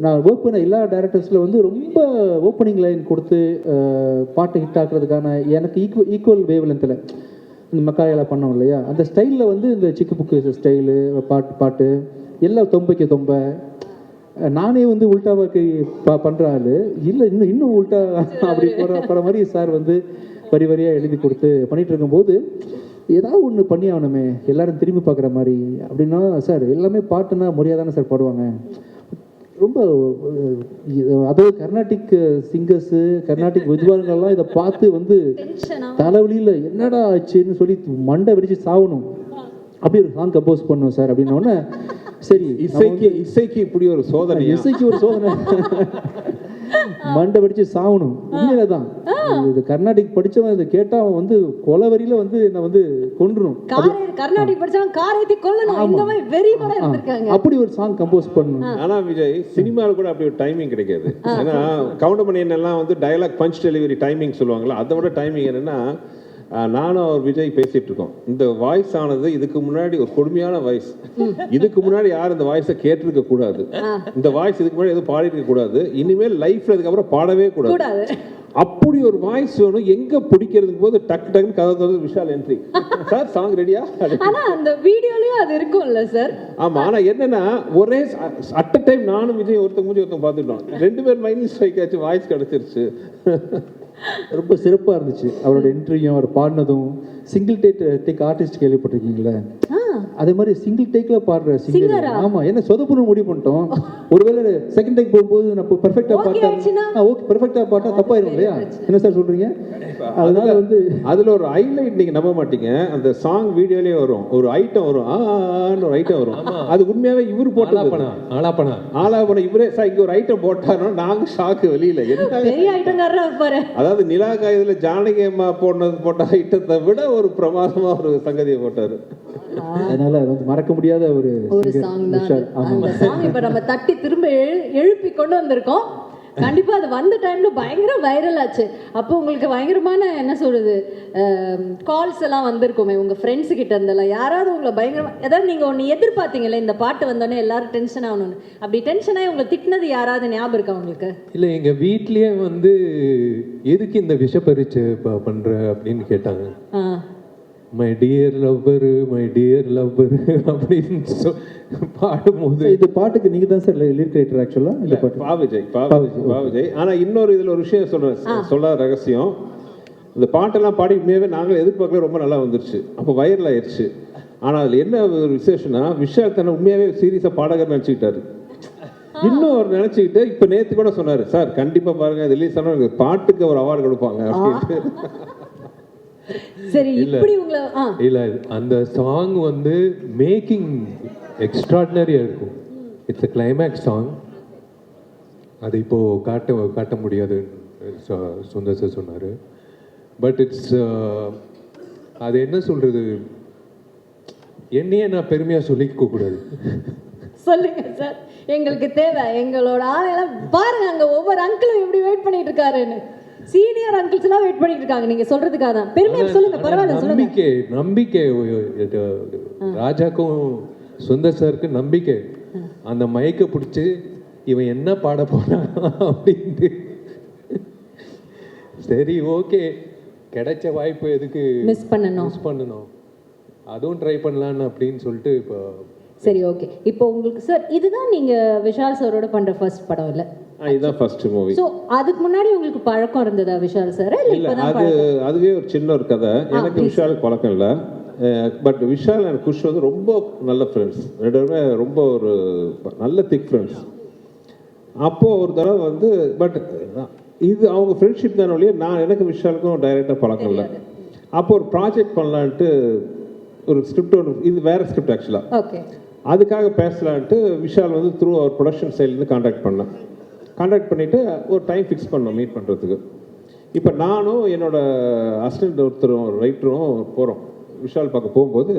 நான் ஒர்க் பண்ண எல்லா டேரக்டர்ஸில் வந்து ரொம்ப ஓப்பனிங் லைன் கொடுத்து பாட்டு ஹிட் ஆக்குறதுக்கான எனக்கு ஈக்குவல் வேவ் லென்த்தில் இந்த மக்காயெல்லாம் பண்ணோம் இல்லையா, அந்த ஸ்டைலில் வந்து இந்த சிக்கு புக்கு ஸ்டைலு பாட்டு எல்லாம் தொம்பைக்கு தொம்ப நானே வந்து உல்ட்டாவாக்கு பண்ணுற ஆள் இல்லை, இன்னும் உல்ட்டா அப்படி போகிற மாதிரி சார் வந்து வரி வரியாக எழுதி கொடுத்து பண்ணிகிட்டு இருக்கும்போது ஏதாவது ஒன்று பண்ணி ஆகணுமே எல்லாரும் திரும்பி பார்க்குற மாதிரி அப்படின்னா, சார் எல்லாமே பாட்டுன்னா முறையாக தானே சார் பாடுவாங்க. ரொம்ப அதாவது கர்நாடிக் சிங்கர்ஸு கர்நாடிக் வித்வான்கள்லாம் இதை பார்த்து வந்து தலைவலியில் என்னடா ஆச்சுன்னு சொல்லி மண்டை வெடிச்சு சாகணும். அப்படி ஒரு சாங் கம்போஸ் பண்ணுவோம் சார் அப்படின்னோடனே சரி இசைக்கு இப்படி ஒரு சோதனை, இசைக்கு ஒரு சோதனை மண்டை வெடிச்சு சாகணும். உண்மையில தான் இது கர்நாடிக் படிச்சவன் இதை கேட்டா அவன் வந்து கொலவரியில வந்து என்ன வந்து கொன்றுணும். கர்நாடிக் படிச்சவன் காரேத்தி கொல்லணும் இந்த மாதிரி வெரி பட இருக்காங்க. அப்படி ஒரு சாங் கம்போஸ் பண்ணணும். ஆனா விஜய் சினிமாவில் கூட அப்படி ஒரு டைமிங் கிடைக்காது. ஏன்னா கவுண்டமணி எல்லாம் வந்து டயலாக் பஞ்ச் டெலிவரி டைமிங் சொல்லுவாங்களா, அதை விட டைமிங் என்னன்னா நானும் அவர் விஜய் பேசிட்டு இருக்கோம். இந்த வாய்ஸ் ஆனது இதுக்கு முன்னாடி ஒரு கொடுமையான வாய்ஸ், இதுக்கு முன்னாடி யாரும் இந்த வாய்ஸை கேட்டிருக்க கூடாது, இந்த வாய்ஸ் இதுக்கு முன்னாடி எதுவும் பாடிட்டு இருக்க கூடாது, இனிமேல் லைஃப்ல இதுக்கப்புறம் பாடவே கூடாது. அப்படி ஒரு வாய்ஸ் வேணும். எங்க பிடிக்கிறதுக்கு போது டக்கு டக்குன்னு கதை தவிர விஷால் என்ட்ரி, சார் சாங் ரெடியா? ஆனா அந்த வீடியோலயும் அது இருக்கும்ல சார். ஆமா, ஆனா என்னன்னா ஒரே அட் டைம் நானும் விஜய் ஒருத்தங்க பார்த்துட்டோம், 2 பேர் மைண்ட் ஸ்ட்ரைக் ஆச்சு, வாய்ஸ் கிடைச்சிருச்சு. ரொம்ப சிறப்பாக இருந்துச்சு அவரோட இன்டர்வியூ, அவர் பாடினதும். சிங்கிள் டேக் ஆர்டிஸ்ட் கேள்விப்பட்டிருக்கீங்களா? அதே மாதிரி சிங்கிள் டேக்ல பாடுற சிங்கர். ஆமா, என்ன சொதப்புன்னு முடிவு பண்ணிட்டோம். ஒருவேளை செகண்ட் டேக் போகும்போது நம்ம பெர்ஃபெக்ட்டா பாட்டா ஓகே பெர்ஃபெக்ட்டா பாட்டா தப்பாயிரும் இல்லையா? என்ன சார் சொல்றீங்க? அதனால வந்து அதுல ஒரு ஹைலைட் நீங்க நம்ப மாட்டீங்க, அந்த சாங் வீடியோலயே வரும் ஒரு ஐட்டம் வரும், ஒரு ஐட்டம் வரும். அது உண்மையாவே இவர் போட்டது ஆலாபன இவரே சார் இங்க ஒரு ஐட்டம் போட்டாரோ நாங்க ஷாக்கு வெளியில என்ன பெரிய ஐட்டம்காரரா இருப்பாரு. அதாவது நிலா காயத்துல ஜானகி அம்மா போட்ட ஐட்டத்தை விட ஒரு பிரமாதமா ஒரு சங்கதியை போட்டாரு. அதனால வந்து மறக்க முடியாத ஒரு சாங் தான் அந்த சாங். இப்ப நம்ம தட்டி திரும்ப எழுப்பி கொண்டு வந்திருக்கோம். கண்டிப்பா அது வந்த டைம்ல பயங்கர வைரல் ஆச்சு. அப்போ உங்களுக்கு பயங்கரமான என்ன சொல்றது கால்ஸ் எல்லாம் வந்திருக்குமே உங்க ஃப்ரெண்ட்ஸ் கிட்ட இருந்தெல்லாம். யாராவது உங்களை பயங்கரமா ஏதாவது நீங்க ஒன்று எதிர்பார்த்தீங்களே இந்த பாட்டு வந்தோடனே எல்லாரும் டென்ஷன் ஆகணும்னு, அப்படி டென்ஷன் ஆகி உங்களை திட்டினது யாராவது ஞாபகம் இருக்கா உங்களுக்கு? இல்லை, எங்க வீட்லயே வந்து எதுக்கு இந்த விஷ பரீட்சை பண்ற அப்படின்னு கேட்டாங்க. மை டியர் லவ்வர் அப்படின்னு பாடும்போது இந்த பாட்டுக்கு நீங்க தான் சார் லிரிக் ரைட்டர் ஆக்சுவலா? இந்த பாட்டு பாவிஜய். ஆனா இன்னொரு இதுல ஒரு விஷயம் சொல்ல ரகசியம், இந்த பாட்டெல்லாம் பாடி உண்மையாவே நாங்களும் எதிர்பார்க்கல, ரொம்ப நல்லா வந்துருச்சு, அப்போ வைரல் ஆயிடுச்சு. ஆனா அதுல என்ன ஒரு விசேஷம்னா விஷால் தன்னை உண்மையாவே சீரியஸா பாடகர் நினைச்சுக்கிட்டாரு. இன்னும் அவர் நினைச்சுக்கிட்டு இப்ப நேத்து கூட சொன்னாரு, சார் கண்டிப்பா பாருங்க ரிலீஸ் ஆனா பாட்டுக்கு ஒரு அவார்டு கொடுப்பாங்க அப்படின்ட்டு. சரி, இப்படி உங்களை இல்ல அந்த சாங் வந்து மேக்கிங் எக்ஸ்ட்ராடினரியா இருக்கும். It's a climax song. அது இப்போ காட்ட முடியாது சுந்தர் சார் சொன்னாரு. பட் இட்ஸ் அது என்ன சொல்றது, என்னையே நான் பெருமையா சொல்லிக்க கூடாது. சொல்லுங்க சார், எங்களுக்கு தேவை. எங்களோட ஆளெல்லாம் பாருங்க, அங்க ஒவ்வொரு அங்கிளும் எப்படி வெயிட் பண்ணிட்டு இருக்காருன்னு. சீனியர் அங்கிள்ஸ் எல்லாம் வெயிட் பண்ணிட்டு இருக்காங்க நீங்க சொல்றதுக்காக தான். பெருமையா சொல்லுங்க, பரவாயில்ல சொல்லுங்க. நம்பிக்கை ராஜாக்கும் சுந்தர் சாருக்கு நம்பிக்கை. அந்த மைக்கை பிடிச்சி இவன் என்ன பாட போறான் அப்படின்ட்டு. சரி ஓகே, கிடைச்ச வாய்ப்பு எதுக்கு மிஸ் பண்ணணும், அதுவும் ட்ரை பண்ணலான்னு அப்படின்னு சொல்லிட்டு இப்போ. சரி ஓகே, இப்போ உங்களுக்கு சார் இதுதான் நீங்க விஷால் சாரோட பண்ற ஃபர்ஸ்ட் படம் இல்ல? இதுதான் ஃபர்ஸ்ட் மூவி. சோ அதுக்கு முன்னாடி உங்களுக்கு பழக்கம் இருந்ததா விஷால் சார்? இல்ல, அதுவே ஒரு சின்ன ஒரு கதை. எனக்கு விஷாலுக்கு பழக்கம் இல்லை. பட் விஷால் அண்ட் குஷ் வந்து ரொம்ப நல்ல ஃப்ரெண்ட்ஸ், 2 பேருமே ரொம்ப ஒரு நல்ல திக் ஃப்ரெண்ட்ஸ். அப்போது ஒரு தடவை வந்து பட் இது அவங்க ஃப்ரெண்ட்ஷிப் தானே ஒழிய எனக்கு விஷாலுக்கும் டைரெக்டாக பழக்கம் இல்லை. அப்போ ஒரு ப்ராஜெக்ட் பண்ணலான்ட்டு ஒரு ஸ்கிரிப்ட் ஒன்று, இது வேறு ஸ்கிரிப்ட் ஆக்சுவலாக, அதுக்காக பேசலான்ட்டு விஷால் வந்து த்ரூ அவர் ப்ரொடக்ஷன் சைட்லேருந்து கான்டாக்ட் பண்ணிவிட்டு ஒரு டைம் ஃபிக்ஸ் பண்ணோம் மீட் பண்ணுறதுக்கு. இப்போ நானும் என்னோட அசிஸ்டன்ட் ஒருத்தரும் ரைட்டரும் போகிறோம் விஷால் பார்க்க. போகும்போது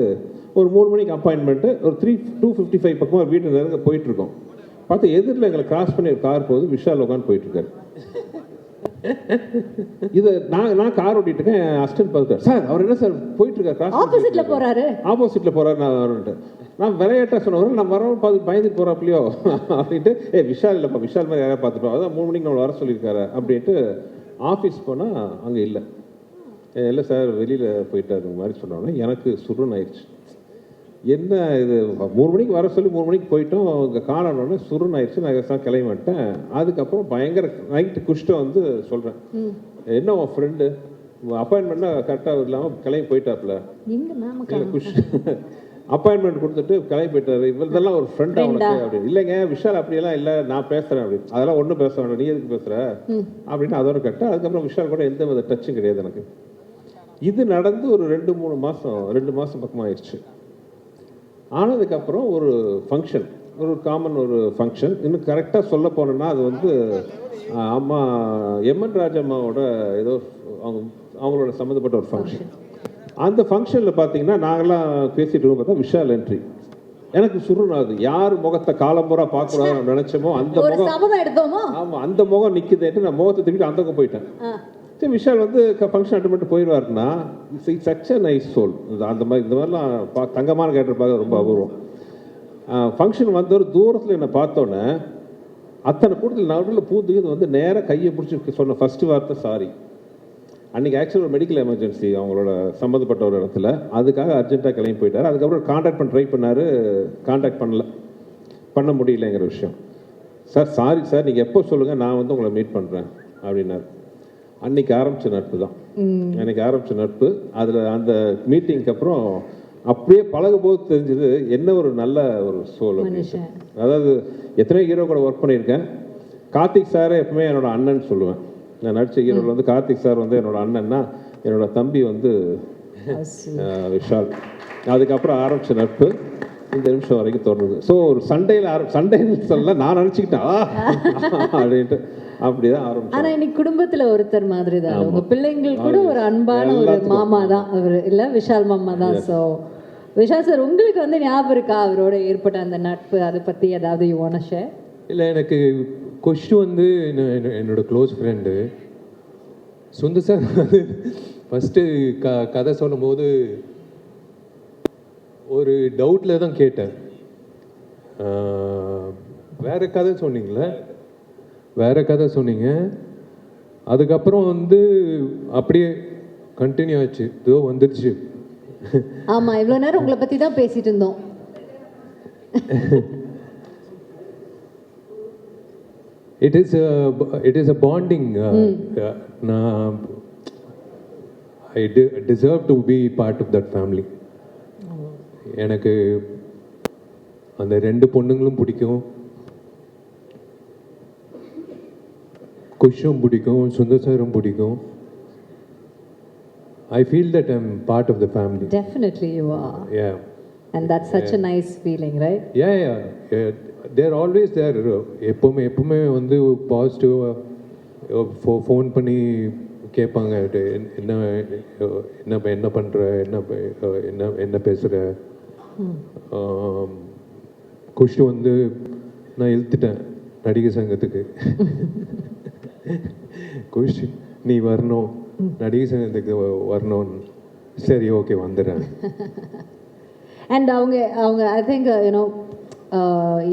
ஒரு 3 மணிக்கு அப்பாயின்மெண்ட்டு, ஒரு 2:55 பக்கமாக ஒரு வீட்டு நெருங்க போயிட்டுருக்கோம். பார்த்து எதிரில் எங்களை கிராஸ் பண்ணி ஒரு கார் போகுது, விஷால் உட்காந்து போயிட்டுருக்காரு. இது நான் கார் ஓட்டிட்டு இருக்கேன், அசிஸ்டன்ட் பார்த்துட்டார், சார் அவர் என்ன சார் போயிட்டு இருக்காரு, ஆப்போசிட்ல போறாரு நான் வரேன்ட்டு. நான் விளையாட்டா சொன்னவரும் நான் வரவும் பார்த்து பயந்துட்டு போறாப்லையோ அப்படின்ட்டு, விஷால் இல்லைப்பா, விஷால் மாதிரி யாராவது பார்த்துட்டோம், அதான் 3 மணிக்கு நம்மளை வர சொல்லியிருக்காரு அப்படின்ட்டு ஆஃபீஸ் போனால் அங்கே இல்லை. இல்லை சார் வெளியில் போயிட்டாரு மாதிரி சொன்னோன்னே எனக்கு சுருன்னு ஆயிடுச்சு. என்ன இது 3 மணிக்கு வர சொல்லி 3 மணிக்கு போயிட்டோம், அங்கே காணணுன்னே சுருன்னு ஆயிடுச்சு. நான் கிளம்பி வந்துட்டேன். அதுக்கப்புறம் பயங்கர நைட்டு குஷ்ட வந்து சொல்கிறேன், என்ன உன் ஃப்ரெண்டு அப்பாயின்மெண்ட்னா கரெக்டாக இல்லாமல் கிளம்பி போயிட்டாப்புல, இல்லை குஷ் அப்பாயின்மெண்ட் கொடுத்துட்டு கிளம்பி போயிட்டாரு, இவர்தெல்லாம் ஒரு ஃப்ரெண்ட் அவனுக்கு அப்படின்னு. இல்லைங்க விஷால் அப்படியெல்லாம் இல்லை, நான் பேசுகிறேன் அப்படின்னு. அதெல்லாம் ஒன்றும் பேச வேண்டாம், நீ எதுக்கு பேசுகிற அப்படின்னு அதோட கட்ட. அதுக்கப்புறம் விஷால் கூட எந்த வித டச்சும் கிடையாது எனக்கு. இது நடந்து ஒரு 2-3 மாதம் பக்கமாக ஆயிடுச்சு. ஆனதுக்கப்புறம் ஒரு ஃபங்க்ஷன், ஒரு காமன் ஒரு ஃபங்க்ஷன், இன்னும் கரெக்டாக சொல்ல போனோன்னா அது வந்து அம்மா எம்என் ராஜம்மாவோட ஏதோ அவங்களோட சம்மந்தப்பட்ட ஒரு ஃபங்க்ஷன். அந்த ஃபங்க்ஷனில் பார்த்தீங்கன்னா நாங்கள்லாம் பேசிட்டு இருக்கோம், பார்த்தா விஷால் என்ட்ரி. எனக்கு சுருனாது, யார் முகத்தை காலம்புறா பார்க்கக்கூடாதுன்னு நினைச்சோமோ அந்த முகம், ஆமாம் அந்த முகம் நிற்குதுன்ட்டு நான் முகத்தை தூக்கிட்டு அந்த பக்கம் போயிட்டேன். சரி விஷால் வந்து ஃபங்க்ஷன் அட்டன் பண்ணிட்டு போயிடுவாருன்னா it's such a nice soul. அந்த மாதிரி இந்த மாதிரிலாம் தங்கமான கேரக்டர் பார்க்க ரொம்ப அபூர்வம். ஃபங்க்ஷன் வந்தவர் தூரத்தில் என்னை பார்த்தோன்னே அத்தனை கூட்டத்தில் நடுவில் பூந்துக்கு வந்து நேராக கையை பிடிச்சி சொன்ன ஃபஸ்ட்டு வார்த்தை சாரி. அன்றைக்கி ஆக்சுவலாக ஒரு மெடிக்கல் எமர்ஜென்சி அவங்களோட சம்மந்தப்பட்ட ஒரு இடத்துல, அதுக்காக அர்ஜென்ட்டாக கிளம்பி போயிட்டார். அதுக்கப்புறம் கான்டாக்ட் பண்ண ட்ரை பண்ணார், கான்டாக்ட் பண்ண முடியலைங்கிற விஷயம். சார் சாரி சார், நீங்கள் எப்போ சொல்லுங்கள், நான் வந்து உங்களை மீட் பண்ணுறேன் அப்படின்னாரு. அன்னைக்கு ஆரம்பித்த நட்பு தான், அன்னைக்கு ஆரம்பித்த நட்பு. அதில் அந்த மீட்டிங்க்கு அப்புறம் அப்படியே பழகும் போது தெரிஞ்சது என்ன ஒரு நல்ல ஒரு சோல். அதாவது எத்தனையோ ஹீரோ கூட ஒர்க் பண்ணியிருக்கேன். கார்த்திக் சாரை எப்பவுமே என்னோட அண்ணன் சொல்லுவேன். நான் நடித்த ஹீரோவில் வந்து கார்த்திக் சார் வந்து என்னோட அண்ணன்னா, என்னோட தம்பி வந்து விஷால். அதுக்கப்புறம் ஆரம்பித்த நட்பு இந்த நிமிஷம் வரைக்கும் தொடருது. ஸோ ஒரு சண்டைன்னு சொல்ல நான் நினச்சிக்கிட்டேன் அப்படின்ட்டு அப்படிதான் ஆரம்பிச்சோம். ஆனா இன்னைக்கு குடும்பத்துல ஒருத்தர் மாதிரி தான், உங்க பிள்ளைங்கள் கூட ஒரு அன்பான ஒரு மாமா தான் அவர், இல்ல விஷால் மாமா தான். ஸோ விஷால் சார், உங்களுக்கு வந்து ஞாபகம் இருக்கா அவரோட ஏற்பட்ட அந்த நட்பு, அதை பத்தி ஏதாவது யூ வாண்ட் டு ஷேர்? இல்லை, எனக்கு கொஷ் வந்து என்னோட க்ளோஸ் ஃப்ரெண்டு சுந்தர் சார் வந்து ஃபஸ்ட்டு கதை சொல்லும் போது ஒரு டவுட்டில் தான் கேட்டேன். வேற கதை சொன்னீங்களே, வேற கதை சொன்னீங்க. அதுக்கப்புறம் வந்து அப்படியே கண்டினியூ ஆச்சு, இதோ வந்துருச்சு. ஆமா, இவ்வளோ நேரம் உங்களை பற்றி தான் பேசிட்டு இருந்தோம். It is a bonding. I deserve to be part of that family. எனக்கு அந்த 2 பொண்ணுங்களும் பிடிக்கும், குஷும் பிடிக்கும், சுந்தர் சாரும் பிடிக்கும். I feel that I'm part of the family. Definitely you are. Yeah. And that's such a nice feeling, right? Yeah. They're always there. எப்பவுமே வந்து பாசிட்டிவாக ஃபோன் பண்ணி கேட்பாங்க, என்ன பண்ணுற, என்ன பேசுகிற. குஷ் வந்து நான் இழுத்துட்டேன் நடிகர் சங்கத்துக்கு. குஷ் நீ வரணும், நடிகர் சங்கத்துக்கு வரணும். சரி ஓகே வந்துடுறேன். அண்ட் அவங்க ஐ திங்க் யூனோ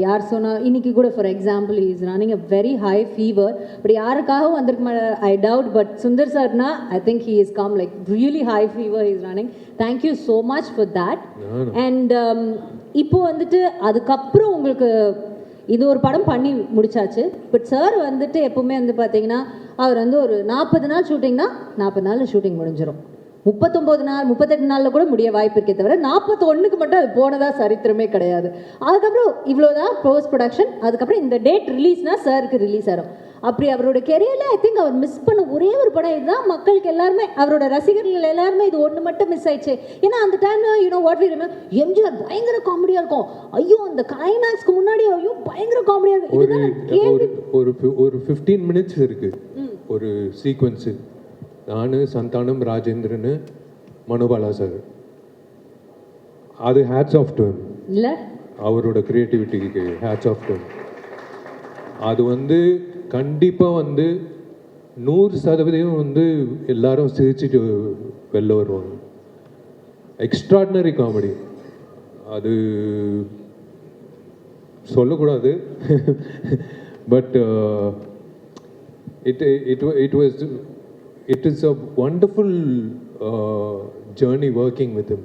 யார் சொன்னால் இன்னைக்கு கூட for example is running a very high fever, but யாருக்காகவும் வந்திருக்க மாட்டார் ஐ டவுட். பட் சுந்தர் சார்னா I think he is come like really high fever is running. Thank you so much for that. And இப்போ வந்துட்டு அதுக்கப்புறம் உங்களுக்கு இது ஒரு படம் பண்ணி முடிச்சாச்சு. பட் சார் வந்துட்டு எப்பவுமே வந்து பார்த்தீங்கன்னா அவர் வந்து ஒரு 40 நாள் ஷூட்டிங்னா 40 நாளில் ஷூட்டிங் முடிஞ்சிடும். 39 நாள் 38 நாளில் கூட முடிய வாய்ப்பு இருக்கே தவிர 41க்கு மட்டும் அது போனதா சரித்திரமே கிடையாது. அதுக்கப்புறம் இவ்வளோதான் போஸ்ட் ப்ரொடக்ஷன். அதுக்கப்புறம் இந்த டேட் ரிலீஸ்னால் சாருக்கு ரிலீஸ் ஆகும். அப்படி அவரோட கெரியரில் ஐ திங்க் அவர் மிஸ் பண்ண ஒரே ஒரு படம் இதுதான். மக்களுக்கு எல்லாருமே, அவரோட ரசிகர்கள் எல்லாருமே இது ஒன்று மட்டும் மிஸ் ஆயிடுச்சு. ஏன்னா அந்த டைமில் you know what we remember, MGR பயங்கர காமெடியாக இருக்கும். ஐயோ அந்த கிளைமேக்ஸ்க்கு முன்னாடி ஐயோ பயங்கர காமெடியாக இருக்கும். ஒரு 15 மினிட்ஸ் இருக்கு ஒரு சீக்வன்ஸு. நான், சந்தானம், ராஜேந்திரன், மனுபாலா சார். அது ஹேட்ஸ் ஆஃப் டு இல்லை, அவரோட கிரியேட்டிவிட்டிக்கு ஹேட்ஸ் ஆஃப் டு. அது வந்து கண்டிப்பாக வந்து 100% வந்து எல்லாரும் சிரிச்சுட்டு வெளில வருவாங்க. Extraordinary comedy. அது சொல்லக்கூடாது. But it is a wonderful journey working with him.